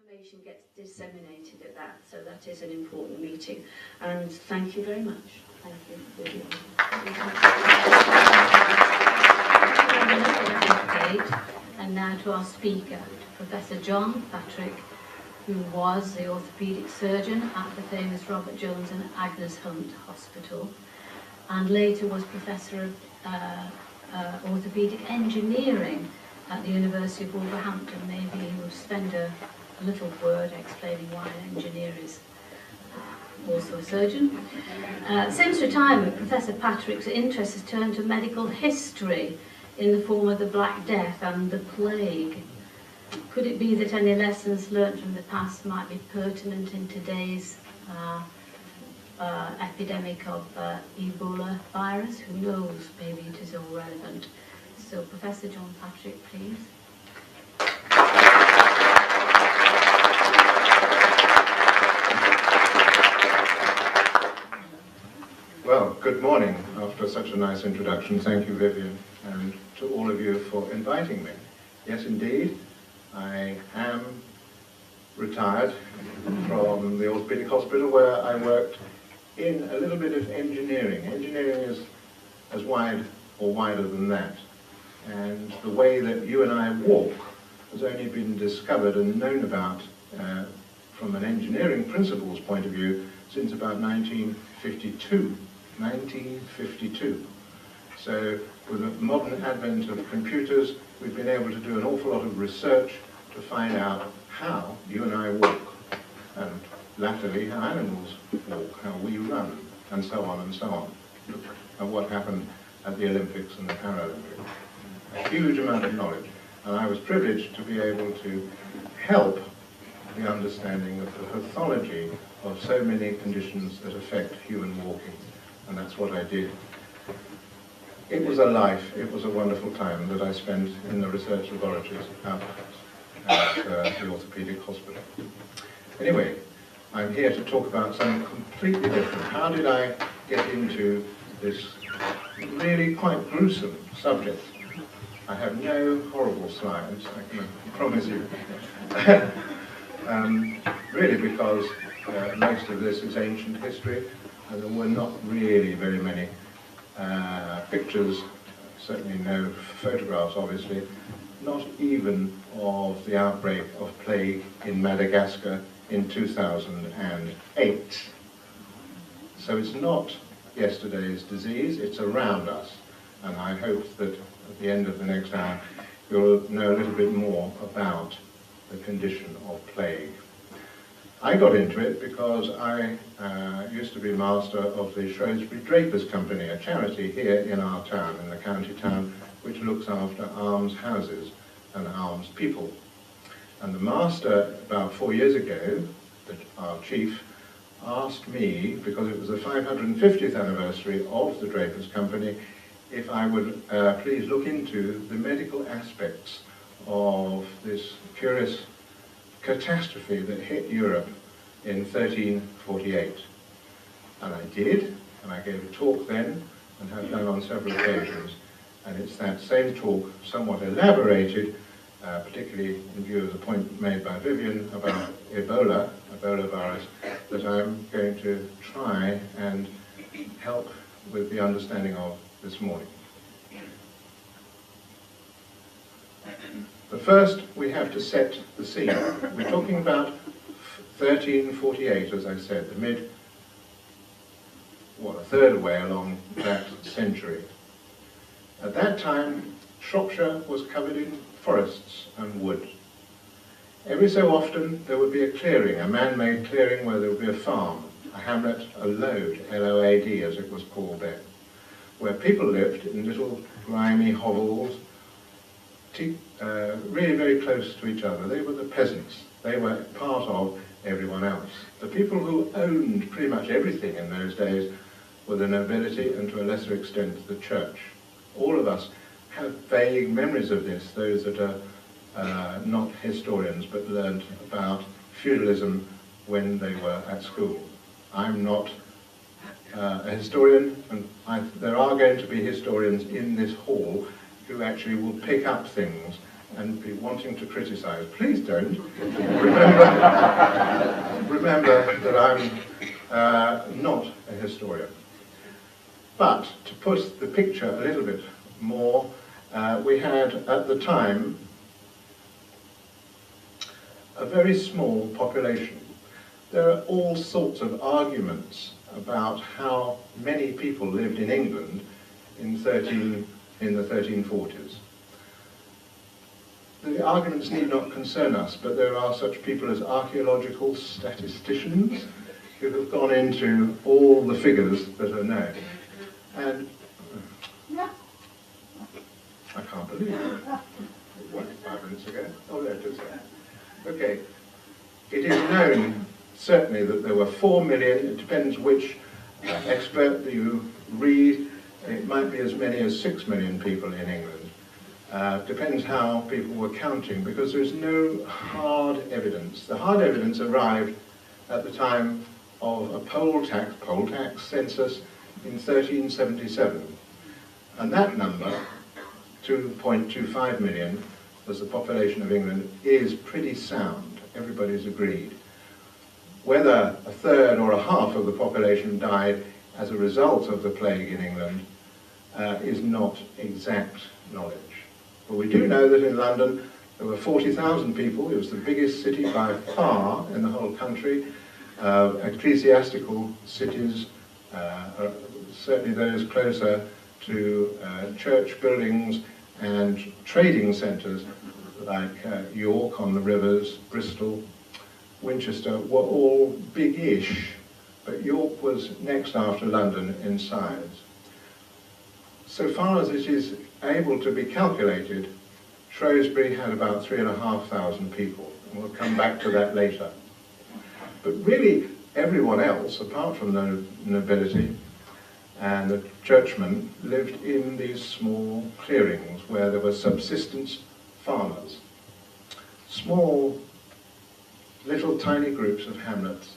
information gets disseminated at that, so that is an important meeting. And thank you very much. Thank you, Vivian. And now to our speaker, Professor John Patrick, who was the orthopaedic surgeon at the famous Robert Jones and Agnes Hunt Hospital, and later was Professor of orthopaedic engineering at the University of Wolverhampton. Maybe he will spend a little word explaining why an engineer is also a surgeon. Since retirement, Professor Patrick's interest has turned to medical history in the form of the Black Death and the plague. Could it be that any lessons learnt from the past might be pertinent in today's epidemic of Ebola virus? Who knows, maybe it is all relevant. So Professor John Patrick, please. Well, good morning after such a nice introduction. Thank you, Vivian, and to all of you for inviting me. Yes, indeed, I am retired from the orthopaedic hospital where I worked in a little bit of engineering. Engineering is as wide or wider than that. And the way that you and I walk has only been discovered and known about from an engineering principles point of view since about 1952. 1952. So with the modern advent of computers, we've been able to do an awful lot of research to find out how you and I walk, and latterly how animals walk, how we run, and so on and so on. Look at what happened at the Olympics and the Paralympics. A huge amount of knowledge, and I was privileged to be able to help the understanding of the pathology of so many conditions that affect human walking, and that's what I did. It was a life, it was a wonderful time that I spent in the research laboratories out at the orthopaedic hospital. Anyway, I'm here to talk about something completely different. How did I get into this really quite gruesome subject? I have no horrible slides, I can promise you. Really because most of this is ancient history, and there were not really very many pictures, certainly no photographs obviously, not even of the outbreak of plague in Madagascar in 2008. So it's not yesterday's disease, it's around us, and I hope that at the end of the next hour you'll know a little bit more about the condition of plague. I got into it because I used to be master of the Shrewsbury Drapers Company, a charity here in our town, in the county town, which looks after alms houses and alms people. And the master, about 4 years ago, our chief, asked me, because it was the 550th anniversary of the Drapers Company, if I would please look into the medical aspects of this curious catastrophe that hit Europe in 1348. And I did, and I gave a talk then, and have done on several occasions. And it's that same talk, somewhat elaborated, particularly in view of the point made by Vivian about Ebola virus, that I'm going to try and help with the understanding of this morning. But first, we have to set the scene. We're talking about 1348, as I said, a third way along that century. At that time, Shropshire was covered in forests and wood. Every so often, there would be a clearing, a man-made clearing where there would be a farm, a hamlet, a lode, L-O-A-D as it was called then, where people lived in little grimy hovels, really very close to each other. They were the peasants. They were part of everyone else. The people who owned pretty much everything in those days were the nobility and to a lesser extent the church. All of us have vague memories of this, those that are not historians but learned about feudalism when they were at school. I'm not a historian, and there are going to be historians in this hall who actually will pick up things and be wanting to criticize, please don't. Remember that I'm not a historian. But to put the picture a little bit more, we had at the time a very small population. There are all sorts of arguments about how many people lived in England in the 1340s. The arguments need not concern us, but there are such people as archaeological statisticians who have gone into all the figures that are known. And I can't believe it. What, 5 minutes ago? Oh, there it is. Okay. It is known, certainly, that there were 4 million. It depends which expert that you read. It might be as many as 6 million people in England. Depends how people were counting, because there's no hard evidence. The hard evidence arrived at the time of a poll tax census in 1377. And that number, 2.25 million, as the population of England, is pretty sound. Everybody's agreed. Whether a third or a half of the population died as a result of the plague in England is not exact knowledge. But we do know that in London there were 40,000 people. It was the biggest city by far in the whole country. Ecclesiastical cities, certainly those closer to church buildings and trading centres like York on the rivers, Bristol, Winchester, were all big-ish, but York was next after London in size. So far as it is able to be calculated, Shrewsbury had about 3,500 people, and we'll come back to that later. But really, everyone else, apart from the nobility and the churchmen, lived in these small clearings where there were subsistence farmers. Small, little tiny groups of hamlets,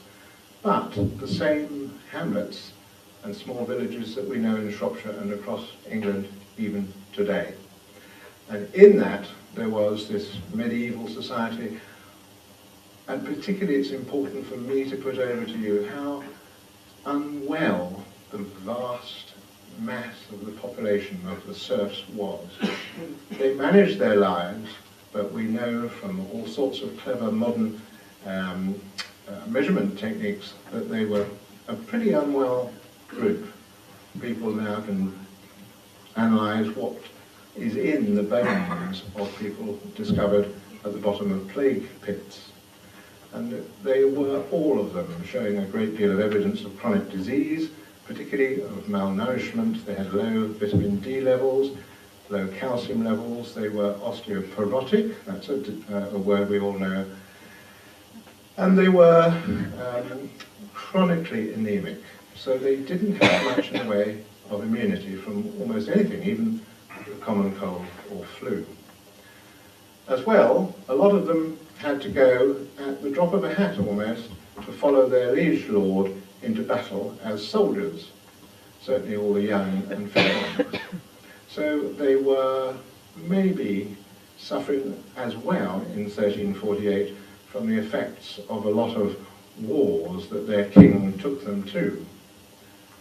but the same hamlets and small villages that we know in Shropshire and across England even today. And in that there was this medieval society, and particularly it's important for me to put over to you how unwell the vast mass of the population of the serfs was. They managed their lives, but we know from all sorts of clever modern measurement techniques that they were a pretty unwell group. People now can analyse what is in the bones of people discovered at the bottom of plague pits. And they were, all of them, showing a great deal of evidence of chronic disease, particularly of malnourishment. They had low vitamin D levels, low calcium levels. They were osteoporotic, that's a word we all know. And they were chronically anemic, so they didn't have much in the way of immunity from almost anything, even the common cold or flu. As well, a lot of them had to go at the drop of a hat almost to follow their liege lord into battle as soldiers, certainly all the young and fair ones. So they were maybe suffering as well in 1348 from the effects of a lot of wars that their king took them to.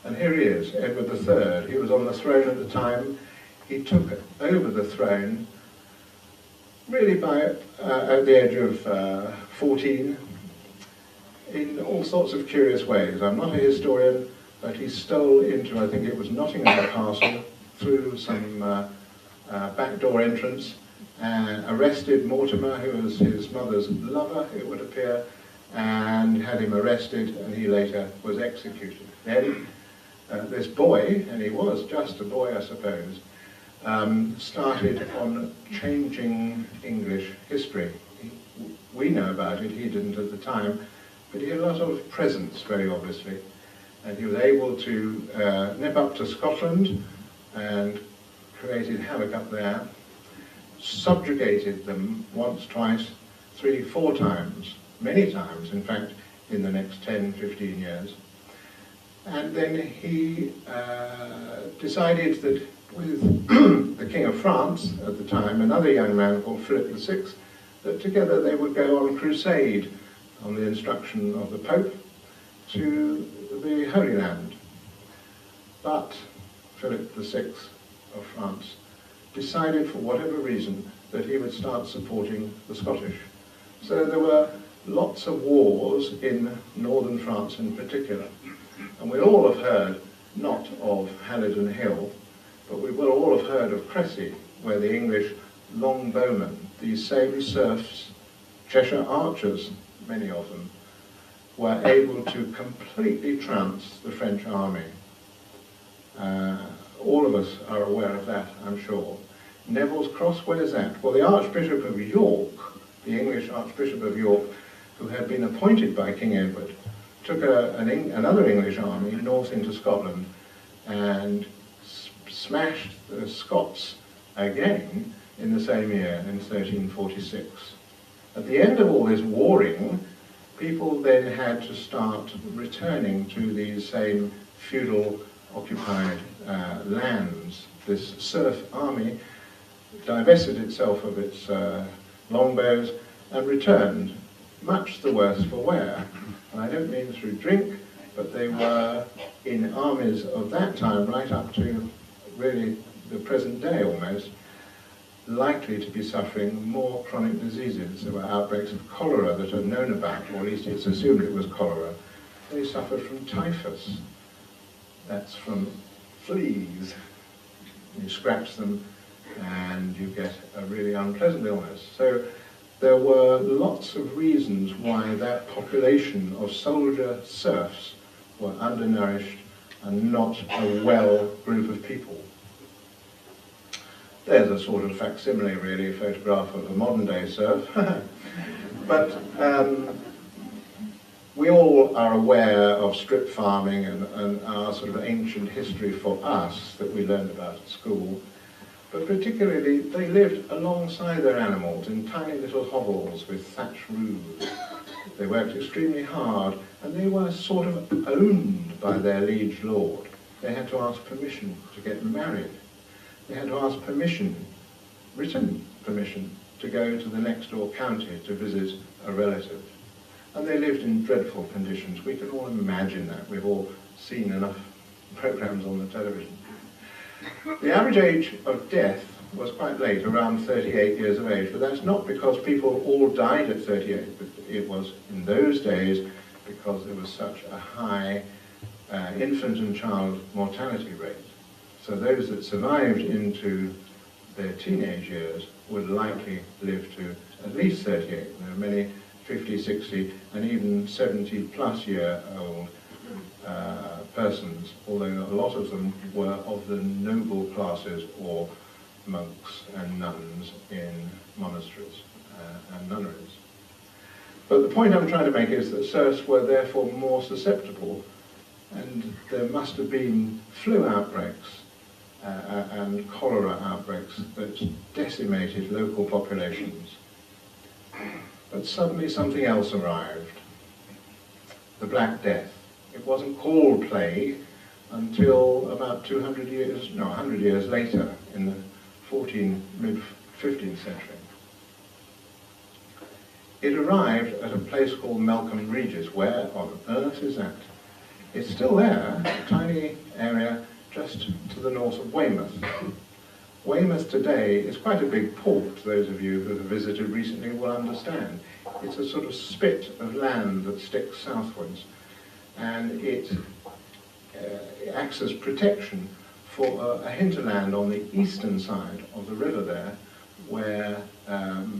And here he is, Edward III. He was on the throne at the time. He took over the throne really at the age of 14 in all sorts of curious ways. I'm not a historian, but he stole into, I think it was Nottingham Castle, through some backdoor entrance, and arrested Mortimer, who was his mother's lover, it would appear, and had him arrested, and he later was executed. Then this boy, and he was just a boy, I suppose, started on changing English history. We know about it, he didn't at the time, but he had a lot of presence, very obviously, and he was able to nip up to Scotland and created havoc up there, subjugated them once, twice, 3, 4 times, many times, in fact, in the next 10, 15 years. And then he decided that with the King of France at the time, another young man called Philip VI, that together they would go on crusade on the instruction of the Pope to the Holy Land. But Philip VI of France decided, for whatever reason, that he would start supporting the Scottish. So there were lots of wars in northern France in particular. And we all have heard, not of Halidon Hill, but we will all have heard of Cressy, where the English longbowmen, these same serfs, Cheshire archers, many of them, were able to completely trounce the French army. All of us are aware of that, I'm sure. Neville's Cross, where's that? Well, the Archbishop of York, the English Archbishop of York, who had been appointed by King Edward, took another English army north into Scotland and smashed the Scots again in the same year, in 1346. At the end of all this warring, people then had to start returning to these same feudal occupied lands. This serf army divested itself of its longbows and returned, much the worse for wear. And I don't mean through drink, but they were in armies of that time, right up to really the present day almost, likely to be suffering more chronic diseases. There were outbreaks of cholera that are known about, or at least it's assumed it was cholera. They suffered from typhus. That's from fleas. You scratch them and you get a really unpleasant illness. So there were lots of reasons why that population of soldier serfs were undernourished and not a well group of people. There's a sort of facsimile, really, a photograph of a modern-day serf. But we all are aware of strip farming and our sort of ancient history for us that we learned about at school. But particularly, they lived alongside their animals in tiny little hovels with thatched roofs. They worked extremely hard, and they were sort of owned by their liege lord. They had to ask permission to get married. They had to ask permission, written permission, to go to the next door county to visit a relative. And they lived in dreadful conditions. We can all imagine that. We've all seen enough programs on the television. The average age of death was quite late, around 38 years of age, but that's not because people all died at 38, but it was in those days because there was such a high infant and child mortality rate. So those that survived into their teenage years would likely live to at least 38. There are many 50, 60, and even 70-plus-year-old persons, although a lot of them were of the noble classes or monks and nuns in monasteries and nunneries. But the point I'm trying to make is that serfs were therefore more susceptible, and there must have been flu outbreaks and cholera outbreaks that decimated local populations. But suddenly something else arrived, the Black Death. It wasn't called plague until about 100 years later, in the mid-15th century. It arrived at a place called Melcombe Regis. Where on earth is that? It's still there, a tiny area just to the north of Weymouth. Weymouth today is quite a big port. Those of you who have visited recently will understand. It's a sort of spit of land that sticks southwards, and it acts as protection for a hinterland on the eastern side of the river there, where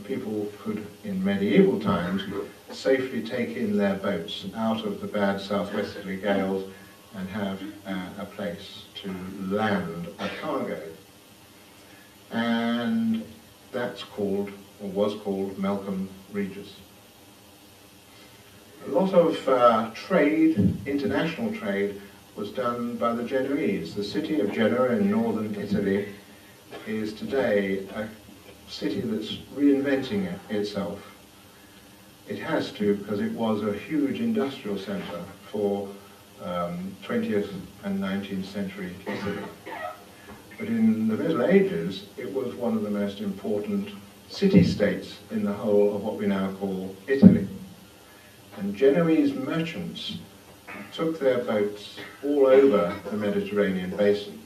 people could, in medieval times, safely take in their boats out of the bad southwesterly gales and have a place to land a cargo. And that's called, or was called, Melcombe Regis. A lot of trade, international trade, was done by the Genoese. The city of Genoa in northern Italy is today a city that's reinventing itself. It has to, because it was a huge industrial centre for 20th and 19th century Italy. But in the Middle Ages, it was one of the most important city-states in the whole of what we now call Italy. And Genoese merchants took their boats all over the Mediterranean basin.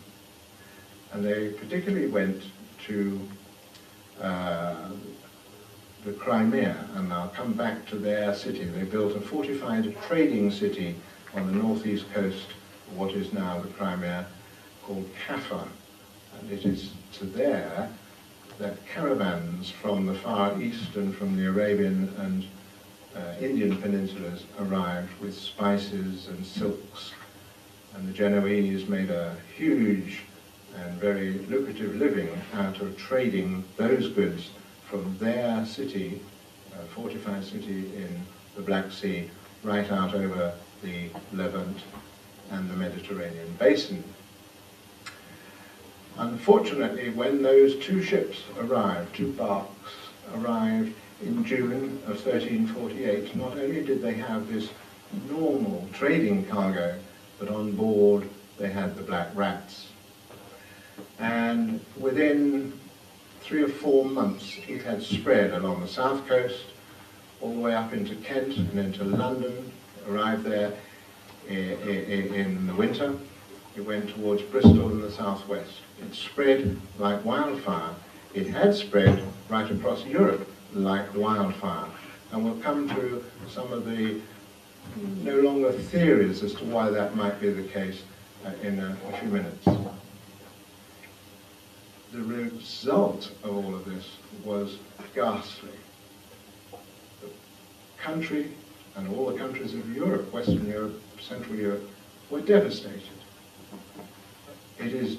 And they particularly went to the Crimea, and I'll come back to their city. They built a fortified trading city on the northeast coast of what is now the Crimea, called Kaffa. And it is to there that caravans from the Far East and from the Arabian and Indian peninsulas arrived with spices and silks. And the Genoese made a huge and very lucrative living out of trading those goods from their city, fortified city in the Black Sea, right out over the Levant and the Mediterranean basin. Unfortunately, when those two ships arrived, two barks arrived in June of 1348, not only did they have this normal trading cargo, but on board they had the black rats. And within 3 or 4 months, it had spread along the south coast, all the way up into Kent and into London, arrived there in the winter. It went towards Bristol in the southwest. It spread like wildfire. It had spread right across Europe like wildfire. And we'll come to some of the no longer theories as to why that might be the case in a few minutes. The result of all of this was ghastly. The country and all the countries of Europe, Western Europe, Central Europe, were devastated. It is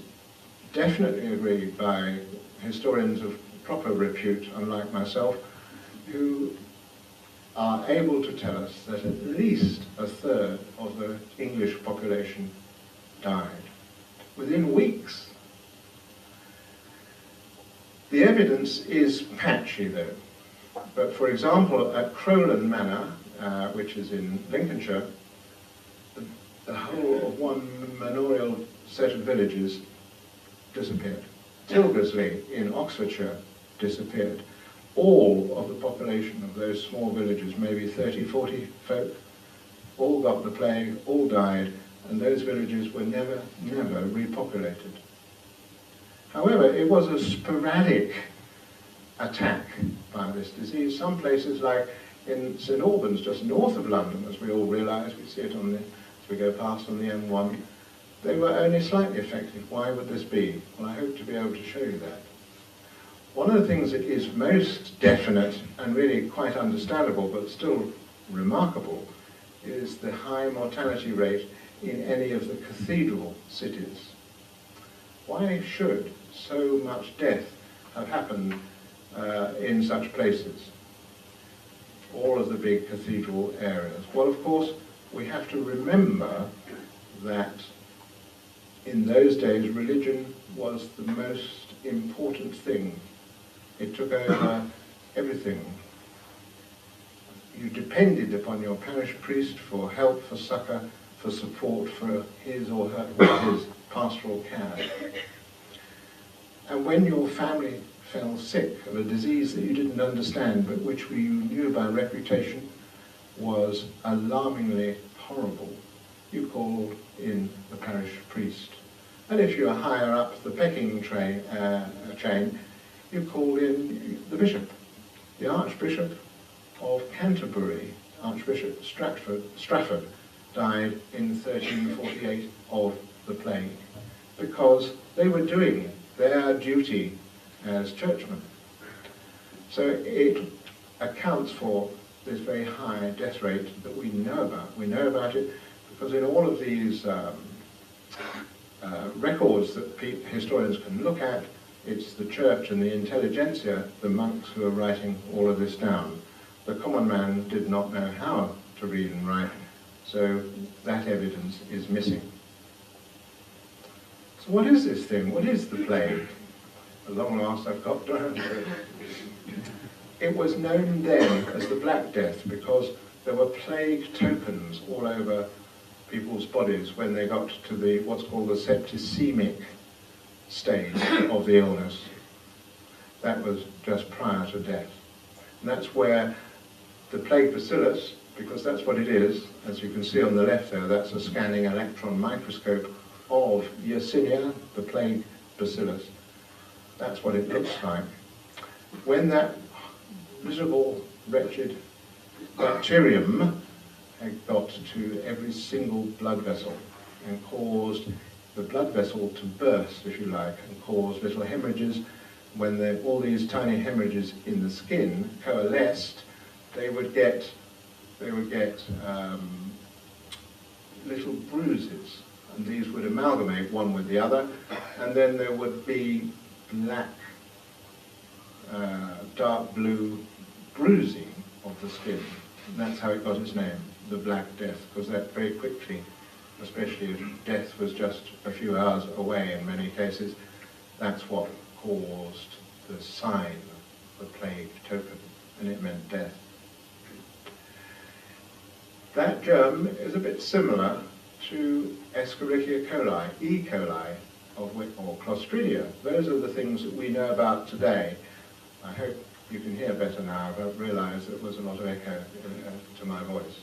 definitely agreed by historians of proper repute, unlike myself, who are able to tell us that at least a third of the English population died within weeks. The evidence is patchy, though. But for example, at Crowland Manor, which is in Lincolnshire, the whole of one manorial set of villages disappeared. Tilgersley in Oxfordshire disappeared. All of the population of those small villages, maybe 30, 40 folk, all got the plague, all died, and those villages were never repopulated. However, it was a sporadic attack by this disease. Some places, like in St Albans, just north of London, as we all realise, we see it on the, as we go past on the M1, they were only slightly effective. Why would this be? Well, I hope to be able to show you that. One of the things that is most definite and really quite understandable, but still remarkable, is the high mortality rate in any of the cathedral cities. Why should so much death have happened in such places? All of the big cathedral areas. Well, of course, we have to remember that in those days, religion was the most important thing. It took over everything. You depended upon your parish priest for help, for succour, for support, for his or his pastoral care. And when your family fell sick of a disease that you didn't understand, but which you knew by reputation was alarmingly horrible, you called in the parish priest. And if you were higher up the pecking chain, you called in the bishop. The Archbishop of Canterbury, Archbishop Strafford, died in 1348 of the plague, because they were doing their duty as churchmen. So it accounts for this very high death rate that we know about. We know about it because in all of these records that historians can look at, it's the church and the intelligentsia, the monks, who are writing all of this down. The common man did not know how to read and write, so that evidence is missing. So what is this thing? What is the plague? At long last I've got around to it. It was known then as the Black Death because there were plague tokens all over people's bodies when they got to the what's called the septicemic stage of the illness. That was just prior to death. And that's where the plague bacillus, because that's what it is, as you can see on the left there, that's a scanning electron microscope of Yersinia, the plague bacillus. That's what it looks like. When that miserable, wretched bacterium had got to every single blood vessel and caused the blood vessel to burst, if you like, and cause little hemorrhages. When all these tiny hemorrhages in the skin coalesced, they would get little bruises, and these would amalgamate one with the other, and then there would be black, dark blue bruising of the skin. And that's how it got its name, the Black Death, because that very quickly, especially if death was just a few hours away in many cases, that's what caused the sign, the plague token, and it meant death. That germ is a bit similar to Escherichia coli, E. coli, or Clostridia. Those are the things that we know about today. I hope you can hear better now. I've realised there was a lot of echo to my voice.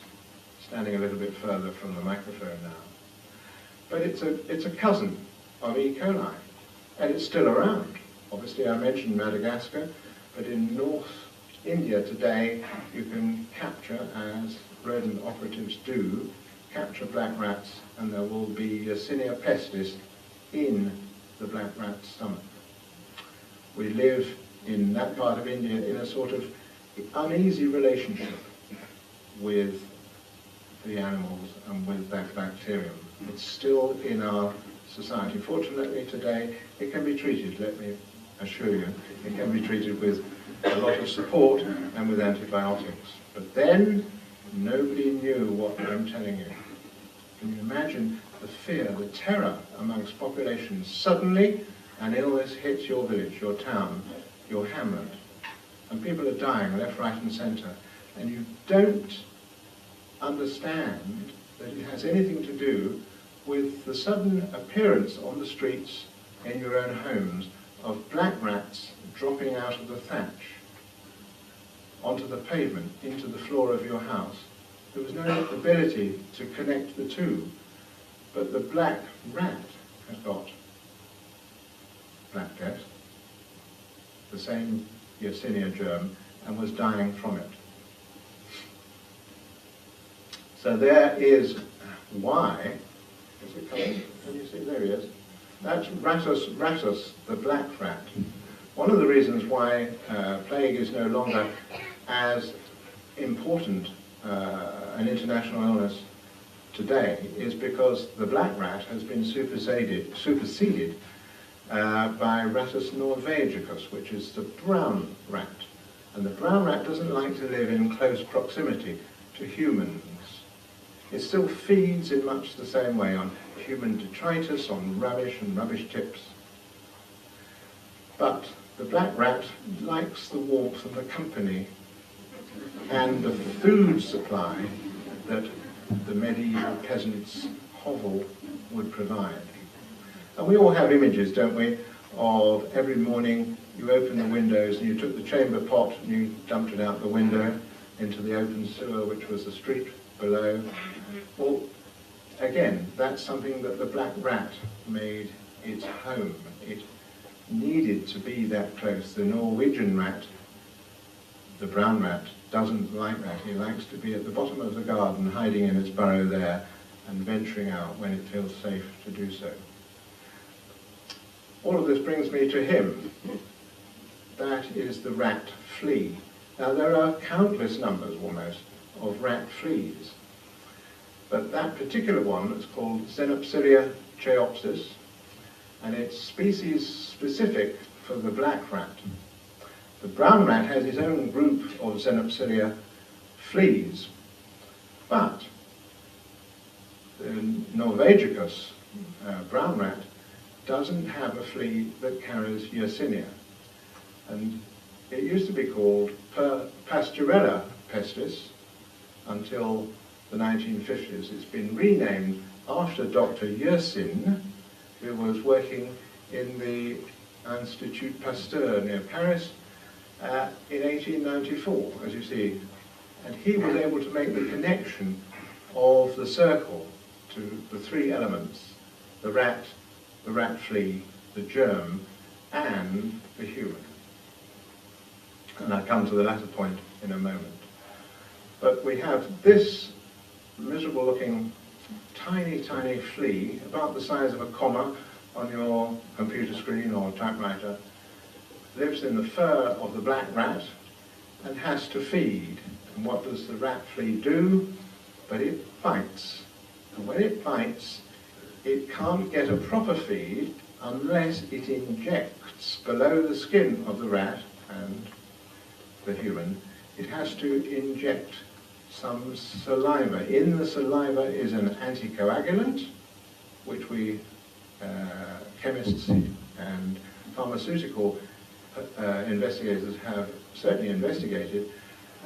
Standing a little bit further from the microphone now. But it's a cousin of E. coli, and it's still around. Obviously, I mentioned Madagascar, but in North India today, you can capture, as rodent operatives do, capture black rats, and there will be Yersinia pestis in the black rat's stomach. We live in that part of India in a sort of uneasy relationship with the animals and with that bacterium. It's still in our society. Fortunately today it can be treated, let me assure you. It can be treated with a lot of support and with antibiotics. But then nobody knew what I'm telling you. Can you imagine the fear, the terror amongst populations? Suddenly an illness hits your village, your town, your hamlet, and people are dying left, right and centre, and you don't understand that it has anything to do with the sudden appearance on the streets in your own homes of black rats dropping out of the thatch onto the pavement, into the floor of your house. There was no ability to connect the two, but the black rat has got Black Death, the same Yersinia germ, and was dying from it. So there is why, is it coming? Can you see? There he is. That's Rattus, the black rat. One of the reasons why plague is no longer as important an international illness today is because the black rat has been superseded by Rattus norvegicus, which is the brown rat. And the brown rat doesn't like to live in close proximity to humans. It still feeds in much the same way on human detritus, on rubbish and rubbish tips. But the black rat likes the warmth and the company and the food supply that the medieval peasants' hovel would provide. And we all have images, don't we, of every morning you open the windows and you took the chamber pot and you dumped it out the window into the open sewer, which was the street below. Well, again, that's something that the black rat made its home. It needed to be that close. The Norwegian rat, the brown rat, doesn't like that. He likes to be at the bottom of the garden, hiding in its burrow there, and venturing out when it feels safe to do so. All of this brings me to him. That is the rat flea. Now there are countless numbers, almost, of rat fleas. But that particular one is called Xenopsilia cheopsis, and it's species specific for the black rat. The brown rat has its own group of Xenopsilia fleas, but the Norvegicus brown rat doesn't have a flea that carries Yersinia. And it used to be called Pasturella pestis until the 1950s. It's been renamed after Dr. Yersin, who was working in the Institut Pasteur near Paris in 1894, as you see. And he was able to make the connection of the circle to the three elements: the rat flea, the germ, and the human. And I'll come to the latter point in a moment. But we have this miserable looking tiny, tiny flea, about the size of a comma on your computer screen or typewriter, lives in the fur of the black rat and has to feed. And what does the rat flea do? But it bites. And when it bites, it can't get a proper feed unless it injects below the skin of the rat and the human. It has to inject some saliva. In the saliva is an anticoagulant, which we chemists and pharmaceutical investigators have certainly investigated,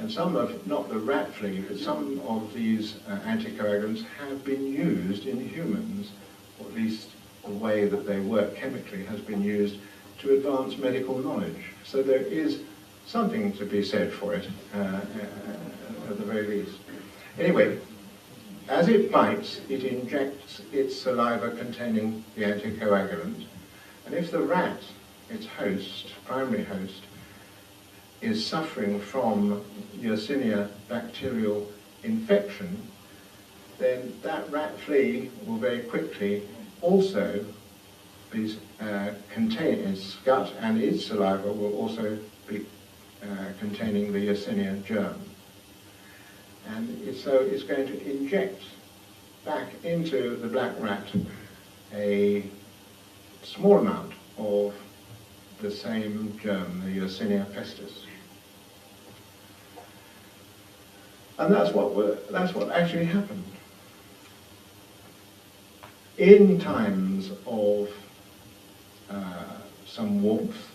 and some of, not the rat flea, but some of these anticoagulants have been used in humans, or at least the way that they work chemically has been used to advance medical knowledge. So there is something to be said for it, at the very least. Anyway, as it bites, it injects its saliva containing the anticoagulant, and if the rat, its host, primary host, is suffering from Yersinia bacterial infection, then that rat flea will very quickly also be contain its gut, and its saliva will also be containing the Yersinia germ. And so it's going to inject back into the black rat a small amount of the same germ, the Yersinia pestis. And that's what actually happened. In times of some warmth,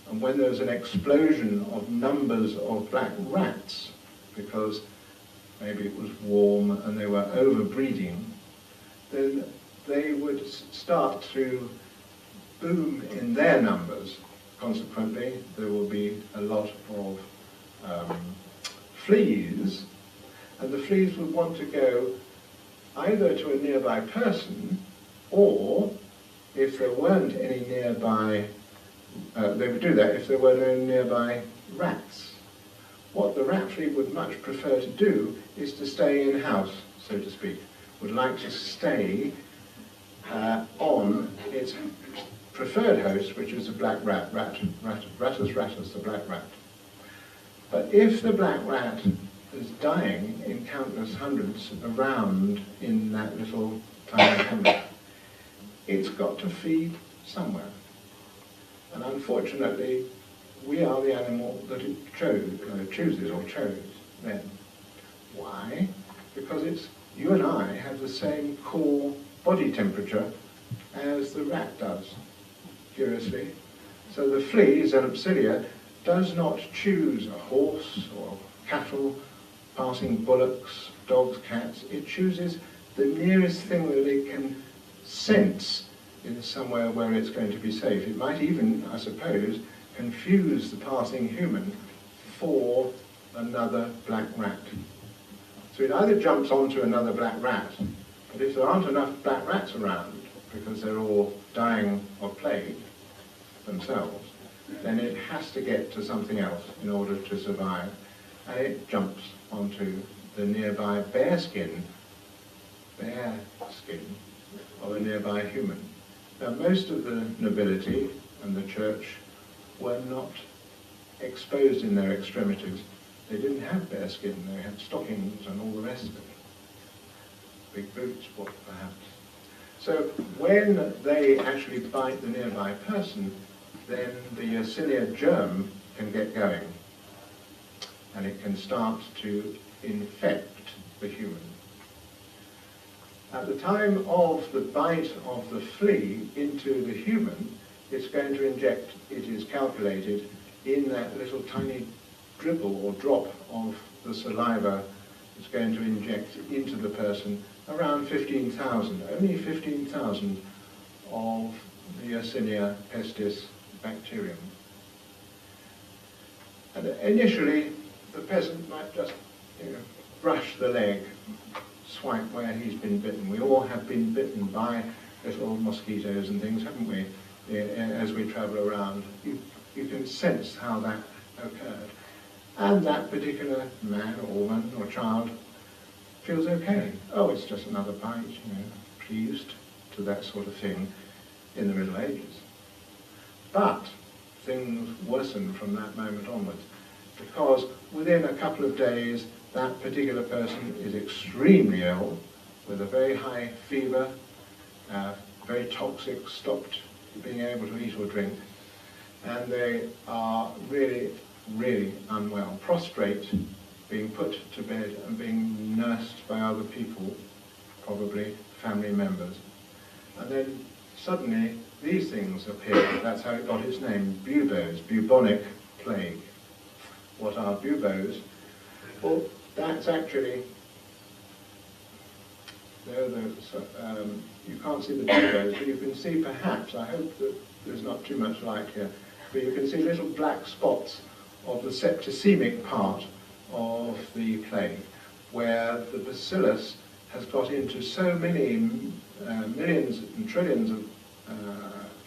and when there's an explosion of numbers of black rats, because maybe it was warm and they were overbreeding, then they would start to boom in their numbers. Consequently, there will be a lot of fleas, and the fleas would want to go either to a nearby person, or if there weren't any nearby, they would do that if there were no nearby rats. What the rat flea would much prefer to do is to stay in-house, so to speak, would like to stay on its preferred host, which is a black rat, Rattus rattus, the black rat. But if the black rat is dying in countless hundreds around in that little tiny hamlet, it's got to feed somewhere. And unfortunately, we are the animal that it chooses or chose then. Why? Because you and I have the same core body temperature as the rat does, curiously. So the flea, Xenopsilia, does not choose a horse or cattle, passing bullocks, dogs, cats. It chooses the nearest thing that it can sense in somewhere where it's going to be safe. It might even, I suppose, confuse the passing human for another black rat. So it either jumps onto another black rat, but if there aren't enough black rats around, because they're all dying of plague themselves, then it has to get to something else in order to survive, and it jumps onto the nearby bare skin of a nearby human. Now, most of the nobility and the church were not exposed in their extremities. They didn't have bare skin, they had stockings and all the rest of it. Big boots, perhaps. So when they actually bite the nearby person, then the Yersinia germ can get going, and it can start to infect the human. At the time of the bite of the flea into the human, it's going to inject, it is calculated, in that little tiny dribble or drop of the saliva, it's going to inject into the person around 15,000, only 15,000 of the Yersinia pestis bacterium. And initially, the peasant might just brush the leg, swipe where he's been bitten. We all have been bitten by little mosquitoes and things, haven't we, as we travel around. You can sense how that occurred. And that particular man or woman or child feels okay. Oh, it's just another bite, pleased to that sort of thing in the Middle Ages. But things worsen from that moment onwards, because within a couple of days that particular person is extremely ill, with a very high fever, very toxic, stopped being able to eat or drink, and they are really, really unwell, prostrate, being put to bed and being nursed by other people, probably family members. And then suddenly these things appear. That's how it got its name, buboes, bubonic plague. What are buboes? Well, that's actually, you can't see the buboes, but you can see perhaps, I hope that there's not too much light here, but you can see little black spots of the septicemic part of the plague, where the bacillus has got into so many millions and trillions of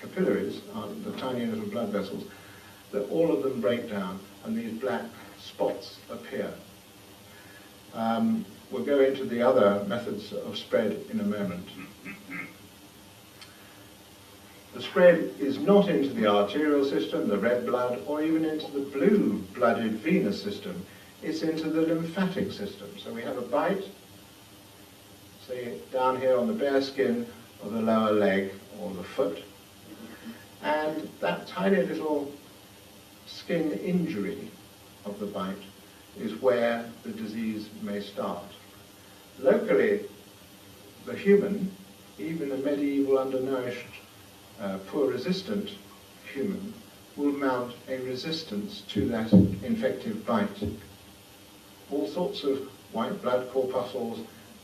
capillaries, the tiny little blood vessels, that all of them break down and these black spots appear. We'll go into the other methods of spread in a moment. The spread is not into the arterial system, the red blood, or even into the blue-blooded venous system. It's into the lymphatic system. So we have a bite, say down here on the bare skin of the lower leg or the foot, and that tiny little skin injury of the bite is where the disease may start. Locally, the human, even a medieval undernourished, poor resistant human, will mount a resistance to that infective bite. All sorts of white blood corpuscles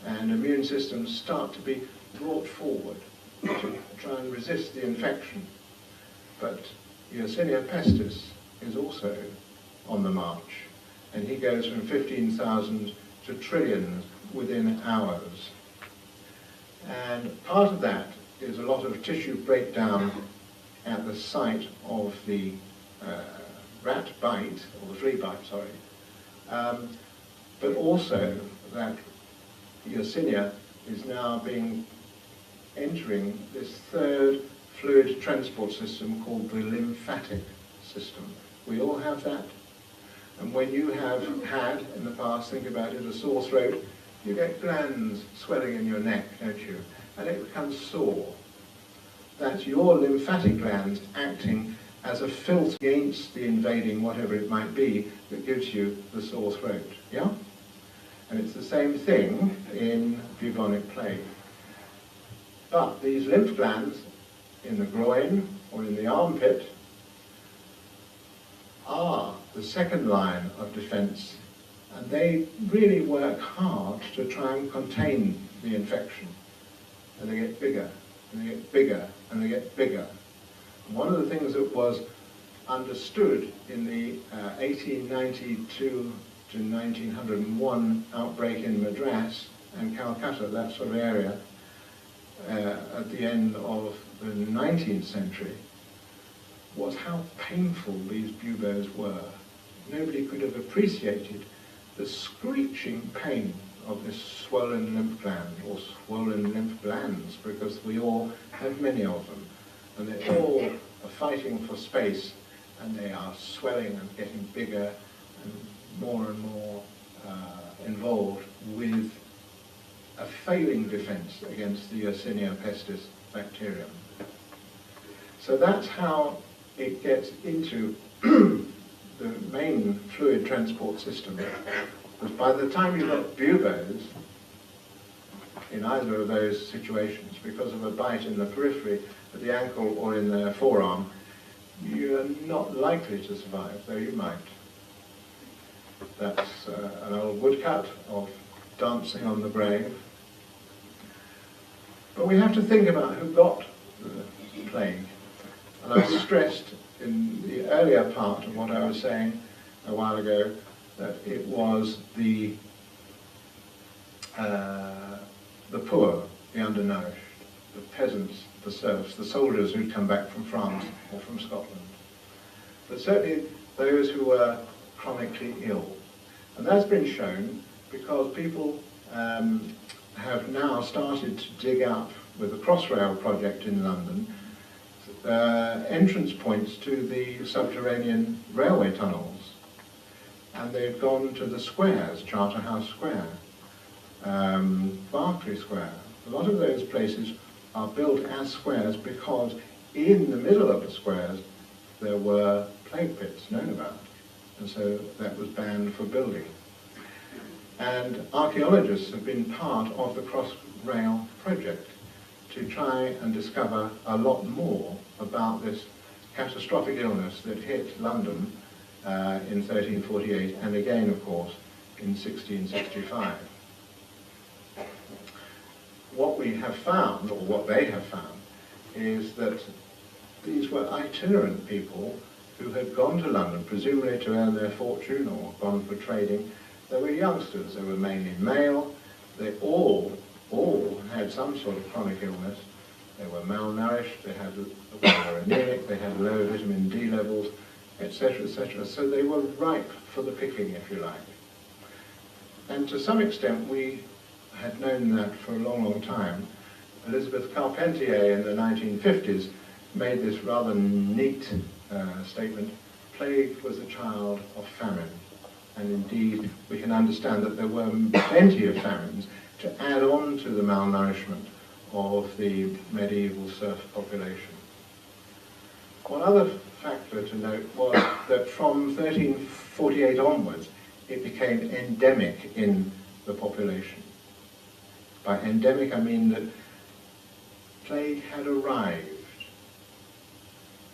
and immune systems start to be brought forward to try and resist the infection. But Yersinia pestis is also on the march, and he goes from 15,000 to trillions within hours. And part of that is a lot of tissue breakdown at the site of the rat bite, or the flea bite, sorry, but also that Yersinia is now entering this third fluid transport system called the lymphatic system. We all have that. And when you have had, in the past, think about it, a sore throat, you get glands swelling in your neck, don't you? And it becomes sore. That's your lymphatic glands acting as a filter against the invading whatever it might be that gives you the sore throat. Yeah? And it's the same thing in bubonic plague. But these lymph glands in the groin or in the armpit are the second line of defense, and they really work hard to try and contain the infection. And they get bigger, and they get bigger, and they get bigger. And one of the things that was understood in the 1892 to 1901 outbreak in Madras and Calcutta, that sort of area, at the end of the 19th century, was how painful these buboes were. Nobody could have appreciated the screeching pain of this swollen lymph gland, or swollen lymph glands, because we all have many of them. And they all are fighting for space, and they are swelling and getting bigger and more involved with a failing defense against the Yersinia pestis bacterium. So that's how it gets into the main fluid transport system. Because by the time you've got buboes in either of those situations, because of a bite in the periphery, at the ankle or in the forearm, you're not likely to survive, though you might. That's an old woodcut of Dancing on the Grave. But we have to think about who got the plague. And I stressed in the earlier part of what I was saying a while ago that it was the poor, the undernourished, the peasants, the serfs, the soldiers who'd come back from France or from Scotland. But certainly those who were chronically ill. And that's been shown because people have now started to dig up, with the Crossrail project in London, entrance points to the subterranean railway tunnels. And they've gone to the squares, Charterhouse Square, Berkeley Square. A lot of those places are built as squares because in the middle of the squares there were plague pits known about, and so that was banned for building. And archaeologists have been part of the Crossrail project to try and discover a lot more about this catastrophic illness that hit London in 1348 and again, of course, in 1665. What we have found, or what they have found, is that these were itinerant people who had gone to London, presumably to earn their fortune or gone for trading. They were youngsters, they were mainly male, they all had some sort of chronic illness. They were malnourished, they were anemic, they had low vitamin D levels, etc., etc. So they were ripe for the picking, if you like. And to some extent we had known that for a long, long time. Elizabeth Carpentier in the 1950s made this rather neat statement: plague was a child of famine. And indeed, we can understand that there were plenty of famines to add on to the malnourishment of the medieval serf population. One other factor to note was that from 1348 onwards, it became endemic in the population. By endemic, I mean that plague had arrived.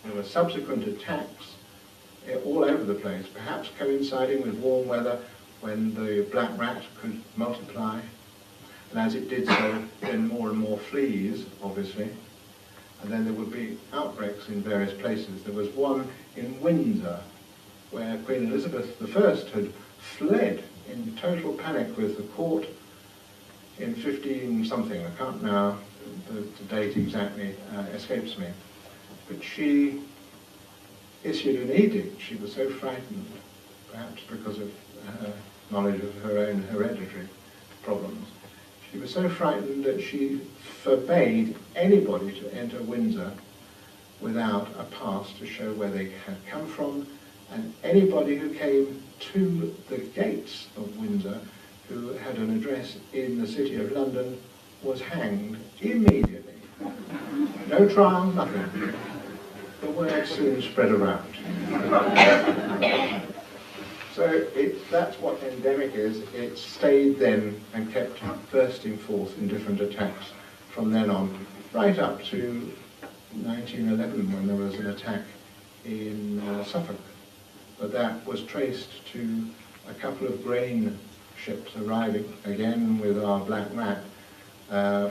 There were subsequent attacks all over the place, perhaps coinciding with warm weather when the black rat could multiply. And as it did so, then more and more fleas, obviously. And then there would be outbreaks in various places. There was one in Windsor, where Queen Elizabeth I had fled in total panic with the court in 15-something, I can't now, the date exactly escapes me. But she issued an edict. She was so frightened, perhaps because of her knowledge of her own hereditary problems. She was so frightened that she forbade anybody to enter Windsor without a pass to show where they had come from, and anybody who came to the gates of Windsor who had an address in the City of London was hanged immediately. No trial, nothing. The word soon spread around. So that's what endemic is. It stayed then and kept bursting forth in different attacks from then on, right up to 1911 when there was an attack in Suffolk. But that was traced to a couple of grain ships arriving, again with our black rat,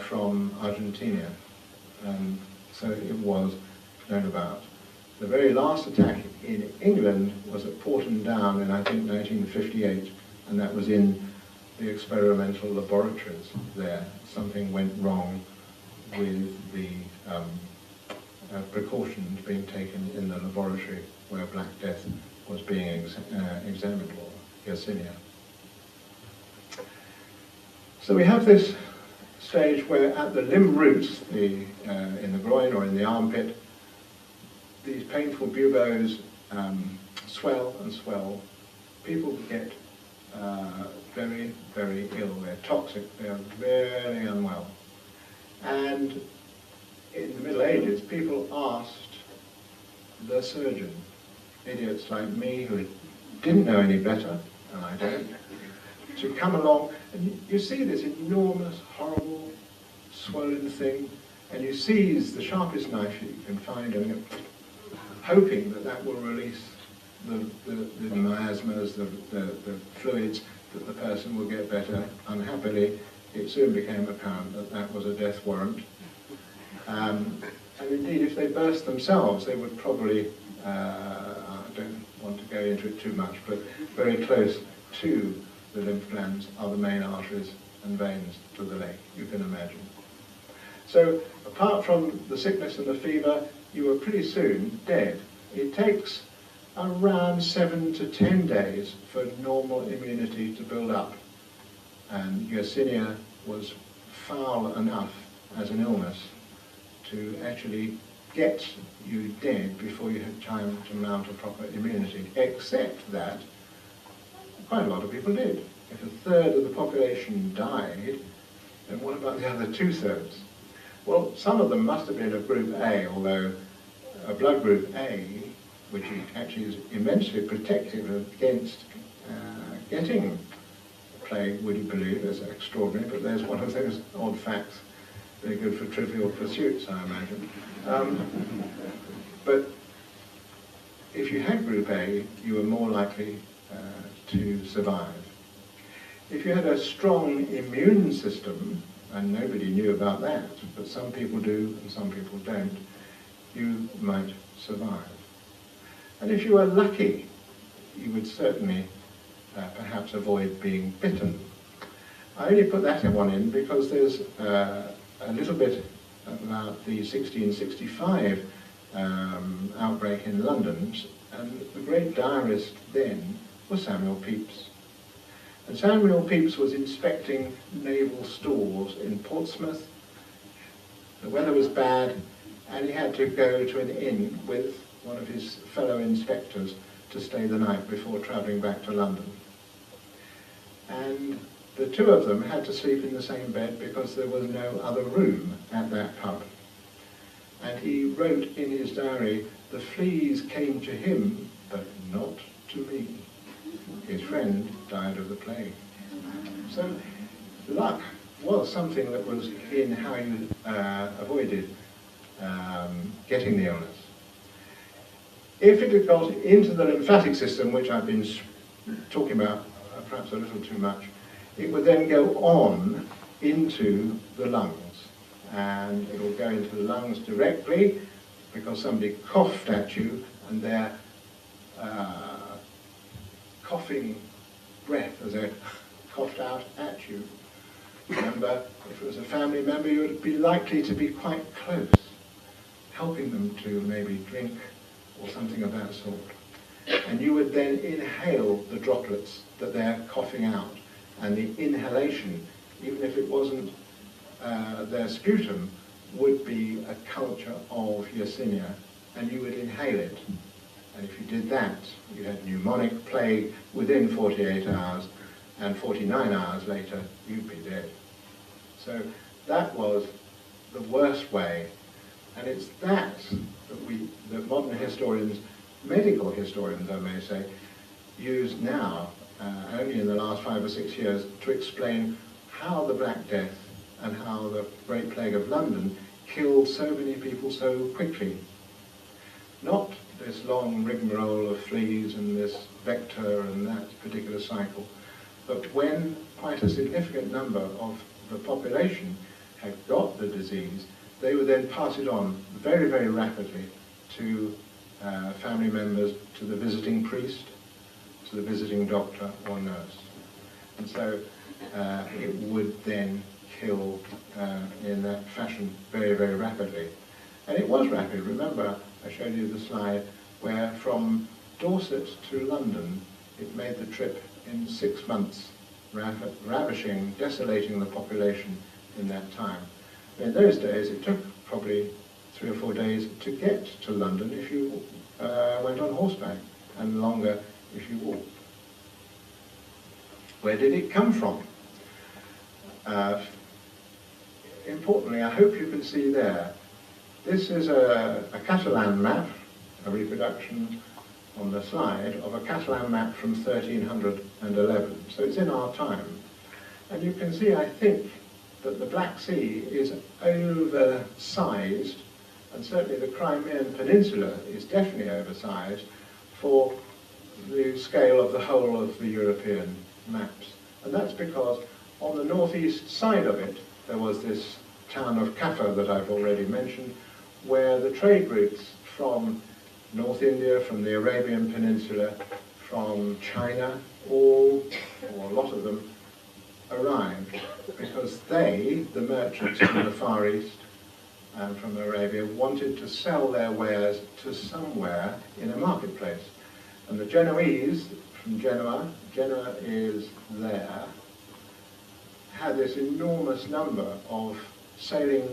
from Argentina. So it was known about. The very last attack in England was at Porton Down in, I think, 1958, and that was in the experimental laboratories there. Something went wrong with the precautions being taken in the laboratory where Black Death was being examined, or Yersinia. So we have this stage where at the limb roots, in the groin or in the armpit, these painful buboes swell and swell. People get very, very ill. They're toxic. They're very unwell. And in the Middle Ages, people asked the surgeon, idiots like me who didn't know any better, and I don't, to come along. And you see this enormous, horrible, swollen thing, and you seize the sharpest knife you can find, and hoping that that will release the miasmas, the fluids, that the person will get better. Unhappily, it soon became apparent that that was a death warrant. And indeed, if they burst themselves, they would probably, I don't want to go into it too much, but very close to the lymph glands are the main arteries and veins to the leg, you can imagine. So apart from the sickness and the fever, you were pretty soon dead. It takes around 7 to 10 days for normal immunity to build up. And Yersinia was foul enough as an illness to actually get you dead before you had time to mount a proper immunity, except that quite a lot of people did. If a third of the population died, then what about the other 2/3? Well, some of them must have been of group A, although a blood group A, which actually is immensely protective against getting plague, would you believe, is extraordinary, but there's one of those odd facts, very good for trivial pursuits, I imagine. But if you had group A, you were more likely to survive. If you had a strong immune system, and nobody knew about that, but some people do and some people don't, you might survive. And if you were lucky, you would certainly perhaps avoid being bitten. I only put that one in because there's a little bit about the 1665 outbreak in London, and the great diarist then was Samuel Pepys. And Samuel Pepys was inspecting naval stores in Portsmouth. The weather was bad, and he had to go to an inn with one of his fellow inspectors to stay the night before travelling back to London. And the two of them had to sleep in the same bed because there was no other room at that pub. And he wrote in his diary, "The fleas came to him, but not to me. His friend died of the plague." So luck was something that was in how you avoided getting the illness. If it had got into the lymphatic system, which I've been talking about perhaps a little too much, it would then go on into the lungs. And it will go into the lungs directly because somebody coughed at you, and their coughing breath as they coughed out at you. Remember, if it was a family member, you would be likely to be quite close, helping them to maybe drink or something of that sort. And you would then inhale the droplets that they're coughing out. And the inhalation, even if it wasn't their sputum, would be a culture of Yersinia, and you would inhale it. And if you did that, you had pneumonic plague within 48 hours, and 49 hours later, you'd be dead. So that was the worst way. And it's that modern historians, medical historians I may say, use now, only in the last 5 or 6 years, to explain how the Black Death and how the Great Plague of London killed so many people so quickly. Not this long rigmarole of fleas and this vector and that particular cycle, but when quite a significant number of the population had got the disease, they would then pass it on very, very rapidly to family members, to the visiting priest, to the visiting doctor or nurse. And so it would then kill in that fashion very, very rapidly. And it was rapid. Remember, I showed you the slide where from Dorset to London, it made the trip in 6 months, ravishing, desolating the population in that time. In those days, it took probably 3 or 4 days to get to London if you went on horseback, and longer if you walked. Where did it come from? Importantly, I hope you can see there, this is a Catalan map, a reproduction on the slide of a Catalan map from 1311. So it's in our time. And you can see, I think, that the Black Sea is oversized, and certainly the Crimean Peninsula is definitely oversized for the scale of the whole of the European maps. And that's because on the northeast side of it, there was this town of Kaffa that I've already mentioned, where the trade routes from North India, from the Arabian Peninsula, from China, all, or a lot of them, arrived because they, the merchants from the Far East and from Arabia, wanted to sell their wares to somewhere in a marketplace. And the Genoese from Genoa, Genoa is there, had this enormous number of sailing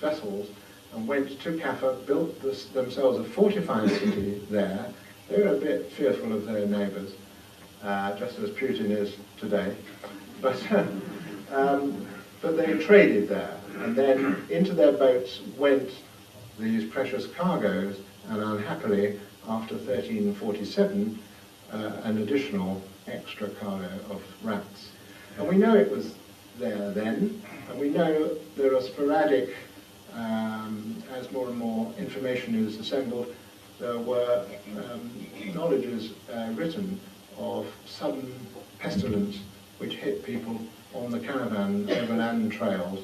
vessels and went to Kaffa, built themselves a fortified city there. They were a bit fearful of their neighbours, just as Putin is today. But they traded there, and then into their boats went these precious cargoes, and unhappily, after 1347, an additional extra cargo of rats. And we know it was there then, and we know there are sporadic, as more and more information is assembled, there were knowledges written of sudden pestilence which hit people on the caravan overland trails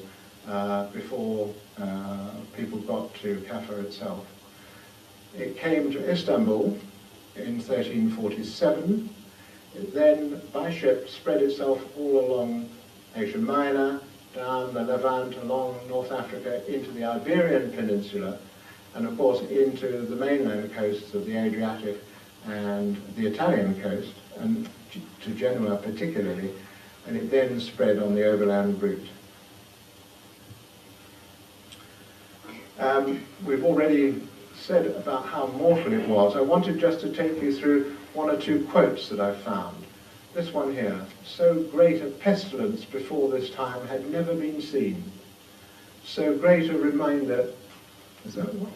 before people got to Kaffa itself. It came to Istanbul in 1347. It then, by ship, spread itself all along Asia Minor, down the Levant, along North Africa, into the Iberian Peninsula, and of course into the mainland coasts of the Adriatic and the Italian coast, and to Genoa particularly, and it then spread on the overland route. We've already said about how mortal it was. I wanted just to take you through one or two quotes that I found. This one here: "So great a pestilence before this time had never been seen. So great a reminder," is that what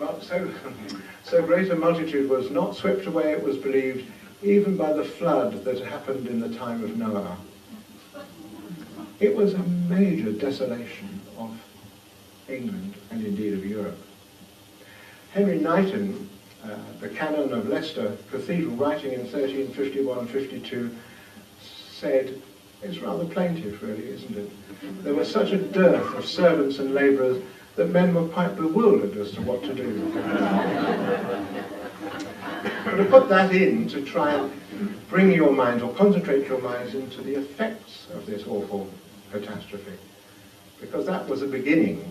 it says? So great a multitude was not swept away, it was believed, even by the flood that happened in the time of Noah. It was a major desolation of England and indeed of Europe. Henry Knighton, the canon of Leicester Cathedral, writing in 1351-52, said, it's rather plaintive really, isn't it? There was such a dearth of servants and labourers that men were quite bewildered as to what to do. But to put that in, to try and bring your minds or concentrate your minds into the effects of this awful catastrophe, because that was a beginning.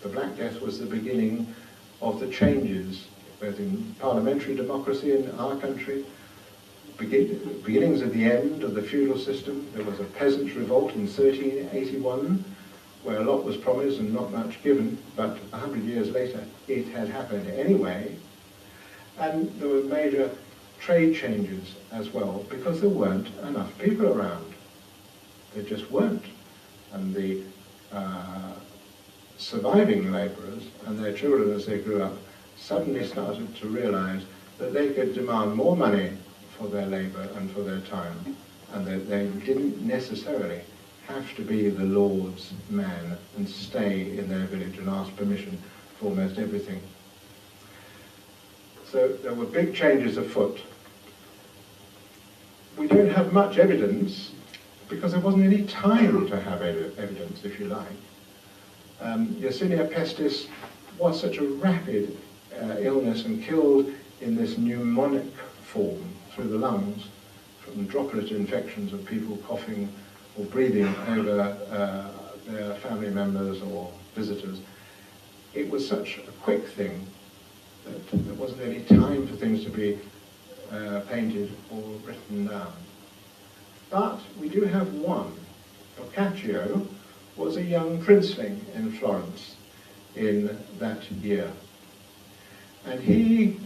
The Black Death was the beginning of the changes, both in parliamentary democracy in our country, beginnings of the end of the feudal system. There was a peasants' revolt in 1381, where a lot was promised and not much given, but 100 years later it had happened anyway. And there were major trade changes as well, because there weren't enough people around. There just weren't. And the surviving labourers and their children as they grew up suddenly started to realise that they could demand more money for their labour and for their time, and that they didn't necessarily have to be the Lord's man and stay in their village and ask permission for almost everything. So there were big changes afoot. We don't have much evidence because there wasn't any time to have evidence, if you like. Yersinia pestis was such a rapid illness and killed in this pneumonic form through the lungs from droplet infections of people coughing or breathing over their family members or visitors. It was such a quick thing that there wasn't any time for things to be painted or written down. But we do have one. Boccaccio was a young princeling in Florence in that year. And he,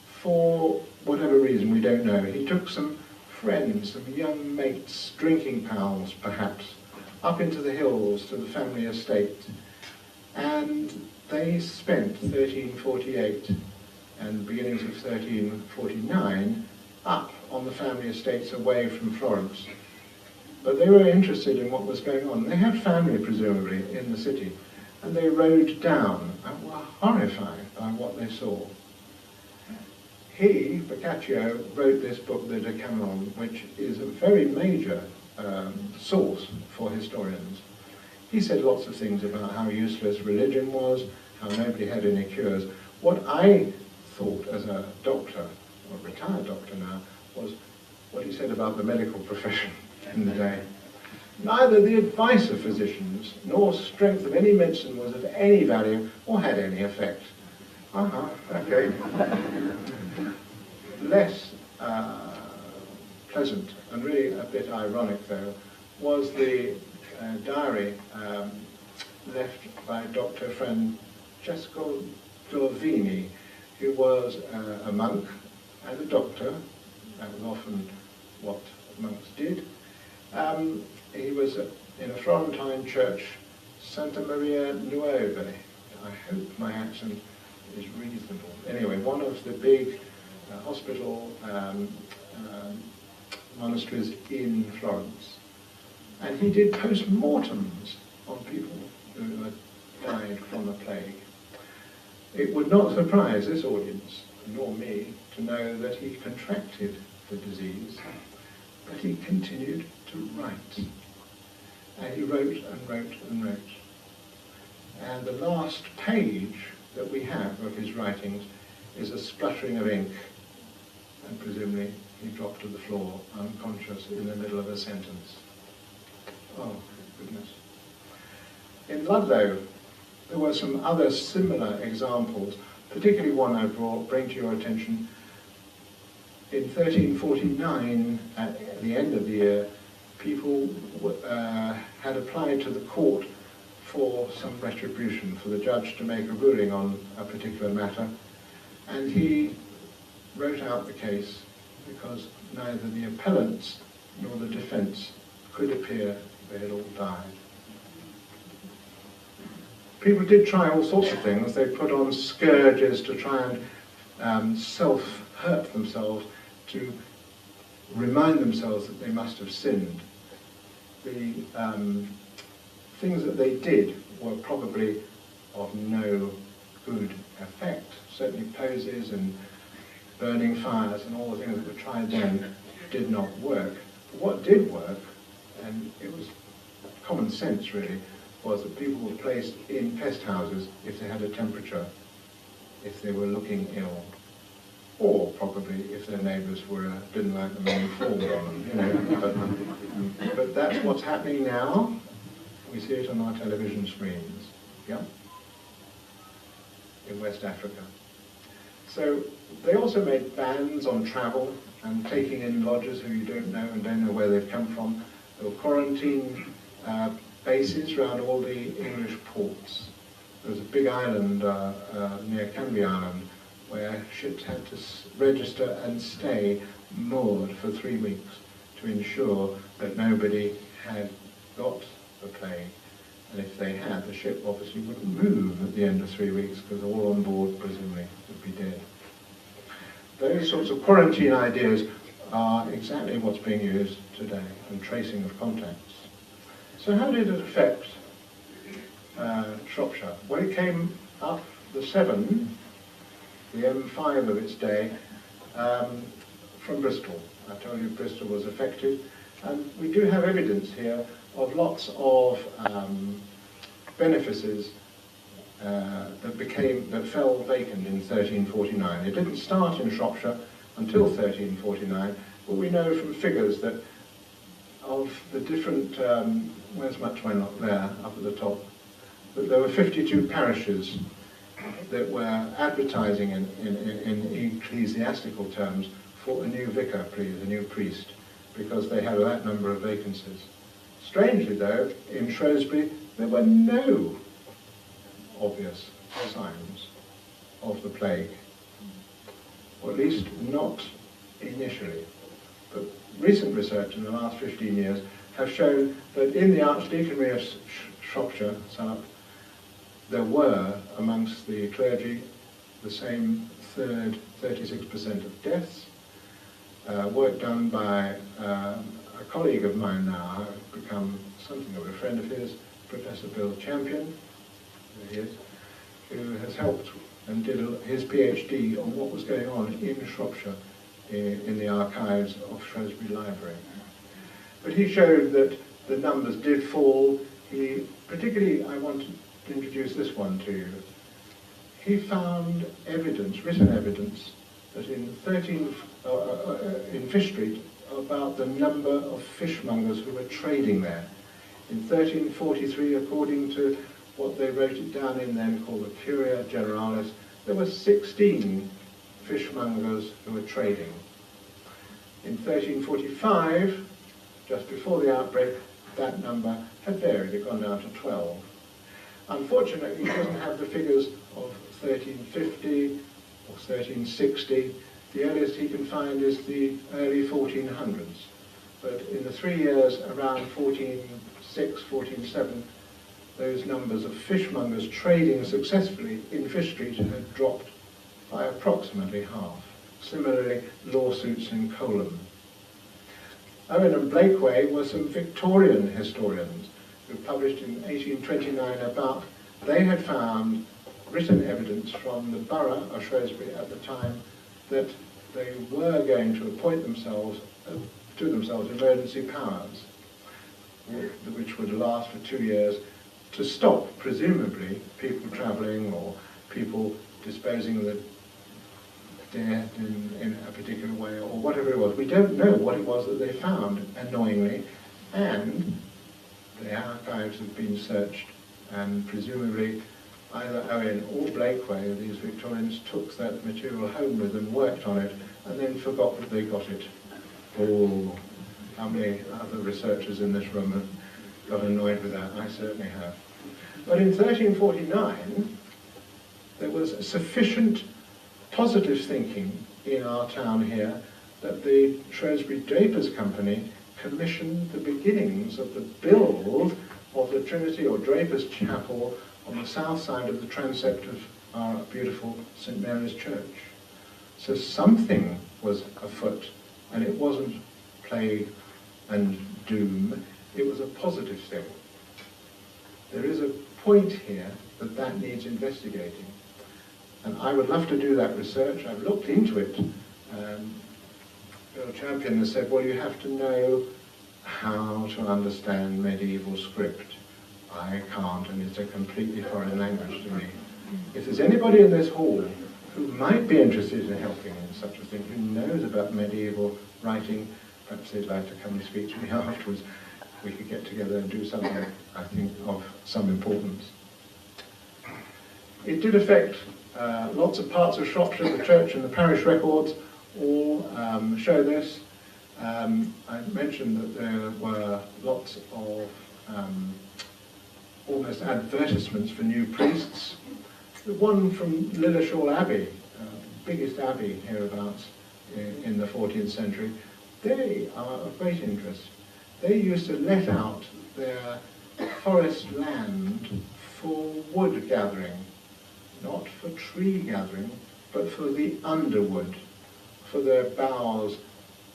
for whatever reason, we don't know, he took some friends, some young mates, drinking pals perhaps, up into the hills to the family estate. And they spent 1348 and the beginnings of 1349 up on the family estates away from Florence. But they were interested in what was going on. They had family, presumably, in the city, and they rode down and were horrified by what they saw. He, Boccaccio, wrote this book, the Decameron, which is a very major source for historians. He said lots of things about how useless religion was, how nobody had any cures. What I thought as a doctor, or a retired doctor now, was what he said about the medical profession in the day. Neither the advice of physicians nor strength of any medicine was of any value or had any effect. Okay. Less pleasant, and really a bit ironic though, was the diary left by Dr. Francesco Giovini, who was a monk and a doctor. That was often what monks did. He was in a Florentine church, Santa Maria Nuova. I hope my accent is reasonable. Anyway, one of the big hospital monasteries in Florence. And he did post-mortems on people who had died from the plague. It would not surprise this audience, nor me, to know that he contracted the disease, but he continued to write. And he wrote and wrote and wrote. And the last page that we have of his writings is a spluttering of ink, and presumably he dropped to the floor unconscious in the middle of a sentence. Oh, goodness. In Ludlow, there were some other similar examples, particularly one I bring to your attention. In 1349, at the end of the year, people had applied to the court for some retribution, for the judge to make a ruling on a particular matter, and he wrote out the case because neither the appellants nor the defence could appear they had all died. People did try all sorts of things. They put on scourges to try and self-hurt themselves, to remind themselves that they must have sinned. The things that they did were probably of no good effect. Certainly poses and burning fires and all the things that were tried then did not work. But what did work, and it was common sense really, was that people were placed in pest houses if they had a temperature, if they were looking ill, or probably if their neighbours didn't like them and informed on them, But that's what's happening now. We see it on our television screens, yeah, in West Africa. So they also made bans on travel and taking in lodgers who you don't know and don't know where they've come from. There were quarantine bases around all the English ports. There was a big island near Canby Island where ships had to register and stay moored for 3 weeks to ensure that nobody had got the plague. And if they had, the ship obviously wouldn't move at the end of 3 weeks because all on board presumably would be dead. Those sorts of quarantine ideas are exactly what's being used today, and tracing of contacts. So how did it affect Shropshire? Well, it came up the Severn, the M5 of its day, from Bristol. I told you Bristol was affected, and we do have evidence here of lots of benefices that fell vacant in 1349. It didn't start in Shropshire until 1349, but we know from figures that of the different, where's much why not there, up at the top, that there were 52 parishes that were advertising in ecclesiastical terms for a new vicar, please, a new priest, because they had that number of vacancies. Strangely though, in Shrewsbury, there were no obvious signs of the plague, or at least not initially. But recent research in the last 15 years have shown that in the Archdeaconry of Shropshire, there were amongst the clergy the same 36% of deaths. Work done by a colleague of mine now, who's become something of a friend of his, Professor Bill Champion, there he is, who has helped and did his PhD on what was going on in Shropshire in the archives of Shrewsbury Library. But he showed that the numbers did fall. Particularly, I want to introduce this one to you. He found evidence, written evidence, that in Fish Street, about the number of fishmongers who were trading there. In 1343, according to what they wrote it down in then called the Curia Generalis, there were 16 fishmongers who were trading. In 1345, just before the outbreak, that number had varied, it had gone down to 12. Unfortunately, he doesn't have the figures of 1350 or 1360. The earliest he can find is the early 1400s. But in the 3 years around 1406, 1407, those numbers of fishmongers trading successfully in Fish Street had dropped by approximately half. Similarly, lawsuits in Colham. Owen and Blakeway were some Victorian historians who published in 1829 about, they had found written evidence from the borough of Shrewsbury at the time that they were going to appoint themselves emergency powers, which would last for 2 years, to stop, presumably, people travelling or people disposing of the dead in a particular way, or whatever it was. We don't know what it was that they found, annoyingly, and the archives have been searched, and presumably either Owen or Blakeway, these Victorians, took that material home with them, worked on it, and then forgot that they got it. Oh, how many other researchers in this room have got annoyed with that? I certainly have. But in 1349, there was sufficient positive thinking in our town here that the Shrewsbury Drapers Company commissioned the beginnings of the build of the Trinity or Drapers Chapel on the south side of the transept of our beautiful St. Mary's Church. So something was afoot, and it wasn't plague and doom, it was a positive thing. There is a point here that needs investigating. And I would love to do that research. I've looked into it. Bill Champion has said, well, you have to know how to understand medieval script. I can't, and it's a completely foreign language to me. If there's anybody in this hall who might be interested in helping in such a thing, who knows about medieval writing, perhaps they'd like to come and speak to me afterwards. We could get together and do something, I think, of some importance. It did affect lots of parts of Shropshire. The church and the parish records all show this. I mentioned that there were lots of almost advertisements for new priests. The one from Lilleshall Abbey, biggest abbey hereabouts in the 14th century, they are of great interest. They used to let out their forest land for wood gathering, not for tree gathering, but for the underwood, for their boughs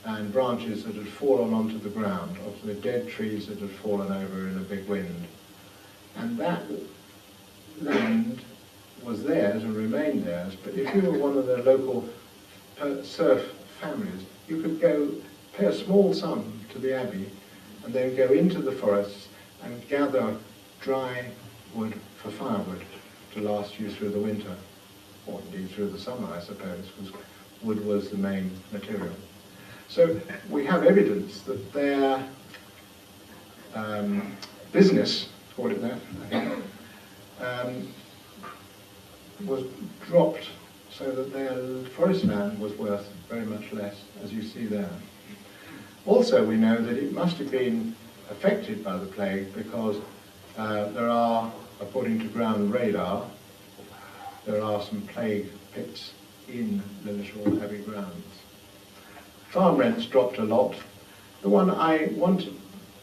and branches that had fallen onto the ground, of the dead trees that had fallen over in a big wind. And that land was theirs and remained theirs, but if you were one of the local serf families, you could go pay a small sum to the abbey and then go into the forests and gather dry wood for firewood to last you through the winter, or indeed through the summer, I suppose, because wood was the main material. So we have evidence that their business, call it that, I think, was dropped so that their forest land was worth very much less, as you see there. Also, we know that it must have been affected by the plague because there are, according to ground radar, there are some plague pits in Lilleshall Abbey grounds. Farm rents dropped a lot. The one I want to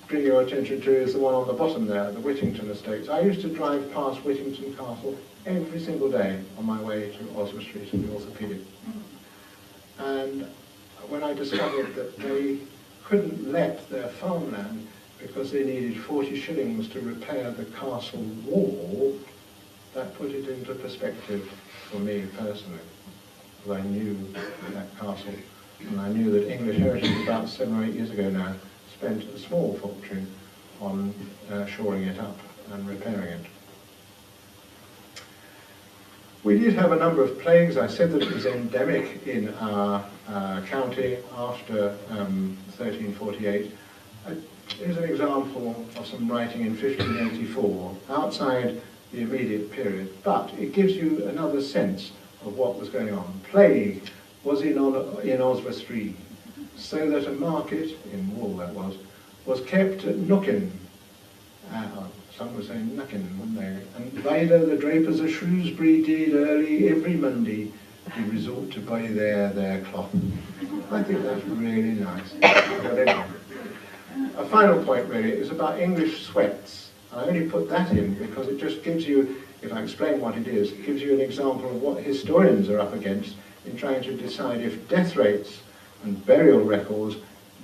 bring your attention to is the one on the bottom there, the Whittington estates. I used to drive past Whittington Castle every single day on my way to Oswald Street and the Orthopaedic. And when I discovered that they couldn't let their farmland because they needed 40 shillings to repair the castle wall, that put it into perspective for me personally. Because I knew that castle, and I knew that English Heritage about 7 or 8 years ago now spent a small fortune on shoring it up and repairing it. We did have a number of plagues. I said that it was endemic in our county after 1348. Here's an example of some writing in 1584, outside the immediate period, but it gives you another sense of what was going on. Plague was in Oswestry, so that a market, in Wool that was kept at Nookin. Some would say Nuckin, wouldn't they? And Vida the drapers of Shrewsbury did early every Monday did resort to buy their cloth. I think that's really nice. But anyway, a final point really is about English sweats. I only put that in because it just gives you, if I explain what it is, it gives you an example of what historians are up against in trying to decide if death rates and burial records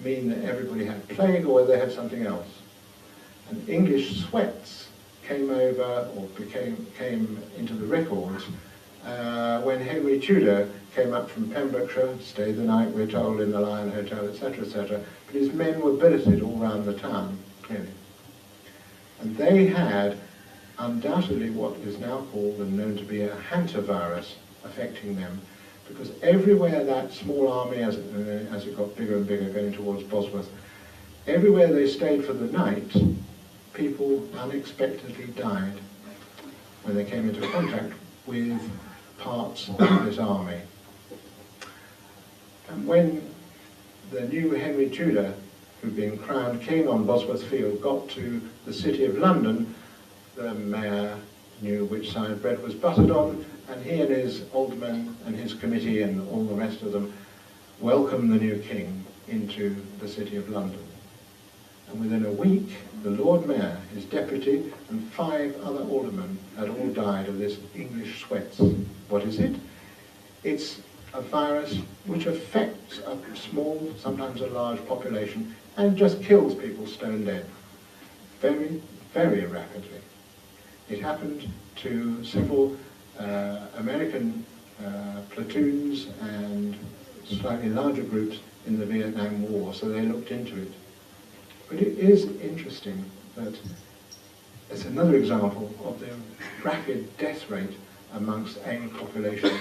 mean that everybody had plague or whether they had something else. And English sweats came over, or came into the records when Henry Tudor came up from Pembrokeshire, stayed the night, we're told, in the Lion Hotel, etc., etc. But his men were billeted all round the town, clearly. And they had undoubtedly what is now called and known to be a hantavirus affecting them, because everywhere that small army, as it got bigger and bigger, going towards Bosworth, everywhere they stayed for the night, people unexpectedly died when they came into contact with parts of this army. And when the new Henry Tudor, who'd been crowned king on Bosworth Field, got to the city of London, the mayor knew which side bread was buttered on, and he and his aldermen and his committee and all the rest of them welcomed the new king into the city of London. And within a week, the Lord Mayor, his deputy, and 5 other aldermen had all died of this English sweats. What is it? It's a virus which affects a small, sometimes a large population, and just kills people stone dead. Very, very rapidly. It happened to several American platoons and slightly larger groups in the Vietnam War, so they looked into it. But it is interesting that it's another example of the rapid death rate amongst a population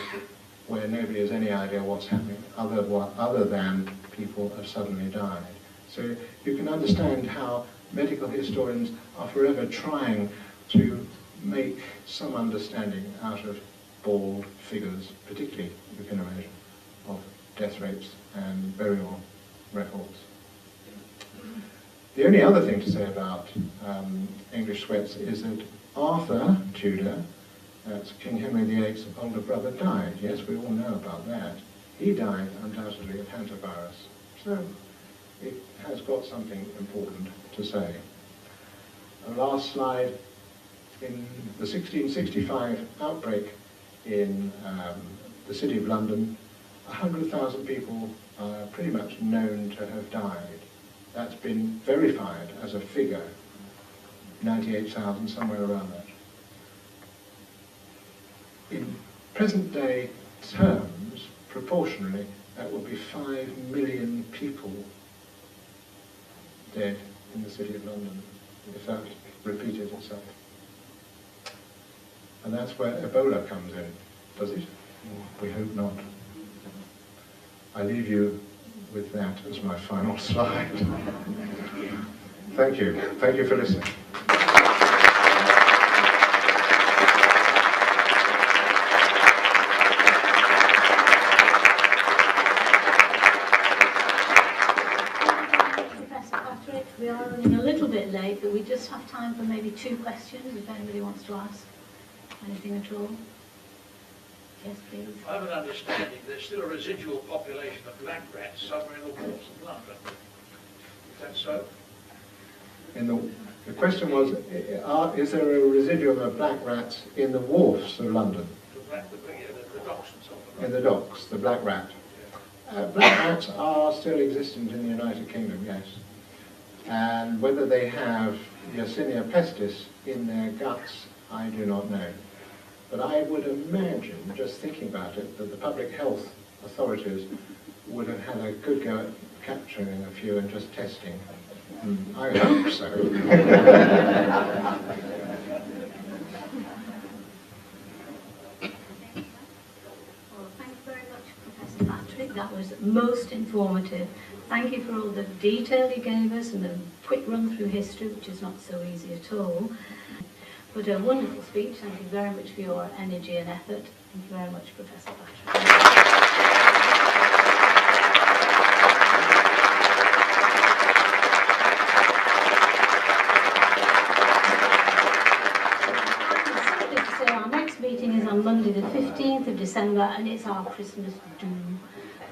where nobody has any idea what's happening other than people have suddenly died. So you can understand how medical historians are forever trying to make some understanding out of bald figures, particularly, you can imagine, of death rates and burial records. The only other thing to say about English sweats is that Arthur Tudor, that's King Henry VIII's older brother, died. Yes, we all know about that. He died undoubtedly of hantavirus. So it has got something important to say. The last slide. In the 1665 outbreak in the City of London, 100,000 people are pretty much known to have died. That's been verified as a figure, 98,000, somewhere around that. In present day terms, proportionally, that would be 5 million people dead in the City of London, if that repeated itself. And that's where Ebola comes in, does it? We hope not. I leave you with that as my final slide. Thank you. Thank you for listening. Professor Patrick, we are running a little bit late, but we just have time for maybe 2 questions if anybody wants to ask anything at all. Yes, please. I have an understanding there's still a residual population of black rats somewhere in the walls of London. Is that so? The question was, is there a residuum of black rats in the wharfs of London? The docks and so on. In the docks, the black rat. Black rats are still existent in the United Kingdom, yes. And whether they have Yersinia pestis in their guts, I do not know. But I would imagine, just thinking about it, that the public health authorities would have had a good go at capturing a few and just testing. I hope so. Well, thank you very much, Professor Patrick. That was most informative. Thank you for all the detail you gave us and the quick run through history, which is not so easy at all. But a wonderful speech. Thank you very much for your energy and effort. Thank you very much, Professor Patrick. Our next meeting is on Monday the 15th of December, and it's our Christmas do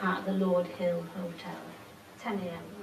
at the Lord Hill Hotel, 10 a.m.